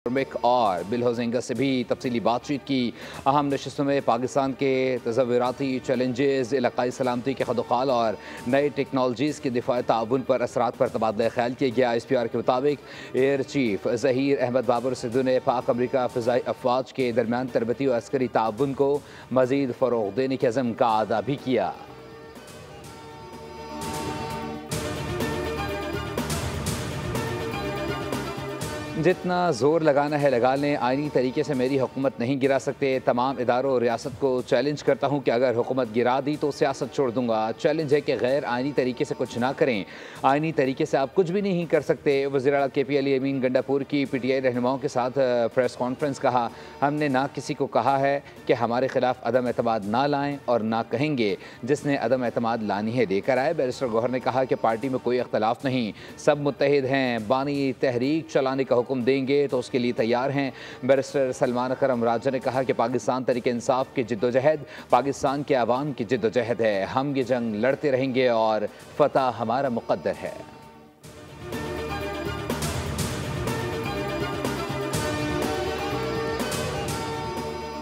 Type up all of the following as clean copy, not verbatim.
और बिल होजेंगा से भी तफसीली बातचीत की। अहम नशिस्तों में पाकिस्तान के तज़व्वुराती चैलेंजेस, इलाकाई सलामती के खदोखाल और नई टेक्नोलॉजीज़ के दिफाई ताउन पर असरात पर तबादला ख्याल किया गया। SPR के मुताबिक एयर चीफ ज़हीर अहमद बाबर सिद्धू ने पाक अमरीका फ़िज़ाई अफवाज के दरमियान तरबती और अस्करी ताउन को मज़ीद फ़रोग़ देने के अज़म का अदा भी किया। जितना ज़ोर लगाना है लगा लें, आइनी तरीके से मेरी हुकूमत नहीं गिरा सकते। तमाम इदारों और रियासत को चैलेंज करता हूँ कि अगर हुकूमत गिरा दी तो सियासत छोड़ दूँगा। चैलेंज है कि गैर आइनी तरीके से कुछ ना करें। आइनी तरीके से आप कुछ भी नहीं कर सकते। वज़ीर आला KP अली अमीन गंडापुर की PTI रहनुमाओं के साथ प्रेस कॉन्फ्रेंस कहा, हमने ना किसी को कहा है कि हमारे खिलाफ अदम एतमाद ना लाएँ और ना कहेंगे। जिसने अदम एतमाद लानी है लेकर आए। बैरिस्टर गौहर ने कहा कि पार्टी में कोई इख्तलाफ नहीं, सब मुत्तहिद हैं। बानी तहरीक चलाने का हुक्म देंगे तो उसके लिए तैयार हैं। बैरिस्टर सलमान अकरम राजा ने कहा कि पाकिस्तान तरीके इंसाफ की जिद्दोजहद पाकिस्तान के अवाम की जिद्दोजहद है। हम ये जंग लड़ते रहेंगे और फतह हमारा मुक़द्दर है।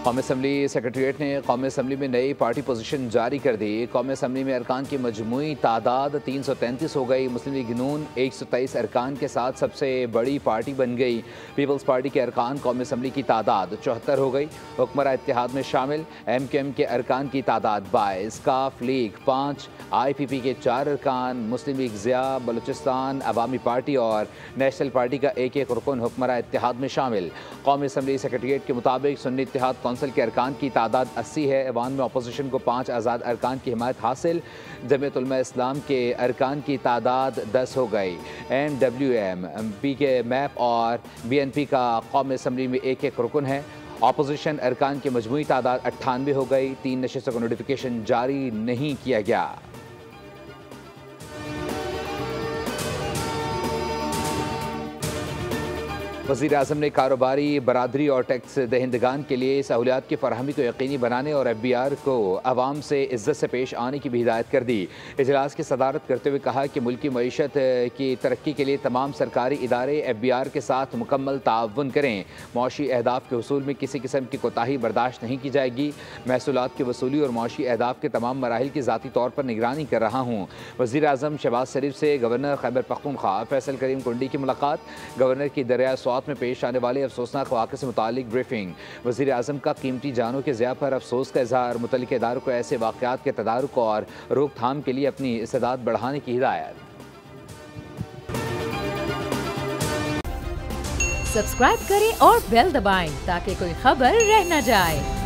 कौमी असम्बली सेक्रेटरीट ने कौमी असम्बली में नई पार्टी पोजीशन जारी कर दी। कौमी असम्बली में अरकान की मजमूई तादाद 333 हो गई। मुस्लिम लीग नून 123 अरकान के साथ सबसे बड़ी पार्टी बन गई। पीपल्स पार्टी के अरकान कौमी असम्बली की तादाद 74 हो गई। हुक्मरान इत्तेहाद में शामिल MKM के अरकान की तादाद 22, काफ लीग 5, IPP के 4 अरकान, मुस्लिम लीग ज़िया, बलूचिस्तान अवामी पार्टी और नेशनल पार्टी का एक रुकन हुक्मरान इत्तेहाद में शामिल। कौमी असम्बली सेक्रेटरीट के मुताबिक सुन्नी इत्तेहाद कौंसिल के अरकान की तादाद 80 है। अवान में अपोजिशन को 5 आज़ाद अरकान की हिमायत हासिल। जमीयत उलमा इस्लाम के अरकान की तादाद 10 हो गई। MWM, PK मैप और BNP का कौमी असम्बली में एक रुकन है। अपोजिशन अरकान की मजमूई तादाद 98 हो गई। 3 नशिस्तों का नोटिफिकेशन जारी नहीं किया गया। वज़ीर आज़म ने कारोबारी बरादरी और टैक्स दहिंदगान के लिए सहूलियात की फराहमी को यकीनी बनाने और FBR को अवाम से इज़्ज़त से पेश आने की भी हिदायत कर दी। इजलास की सदारत करते हुए कहा कि मुल्की मईशत की तरक्की के लिए तमाम सरकारी इदारे FBR के साथ मुकम्मल ताउन करें। मुआशी अहदाफ के हसूल में किसी किस्म की कोताही बर्दाश्त नहीं की जाएगी। महसूलात की वसूली और मुआशी अहदाफ के तमाम मराहिल की ज़ाती तौर पर निगरानी कर रहा हूँ। वज़ीर आज़म शहबाज शरीफ से गवर्नर खैबर पख्तूनख्वा फैसल करीम कुंडी की मुलाकात। गवर्नर की दरिया स्वात में पेश आने वाले अफसोसनाक वाक़े से मुतालिक ब्रीफिंग। वज़ीर आज़म का कीमती जानों के ज़िया पर अफसोस का इज़हार। मुतल्लिक़ इदारों को ऐसे वाक़यात के तदारुक और रोकथाम के लिए अपनी इस्तेदाद बढ़ाने की हिदायत। सब्सक्राइब करें और बेल दबाएं ताकि कोई खबर रह न जाए।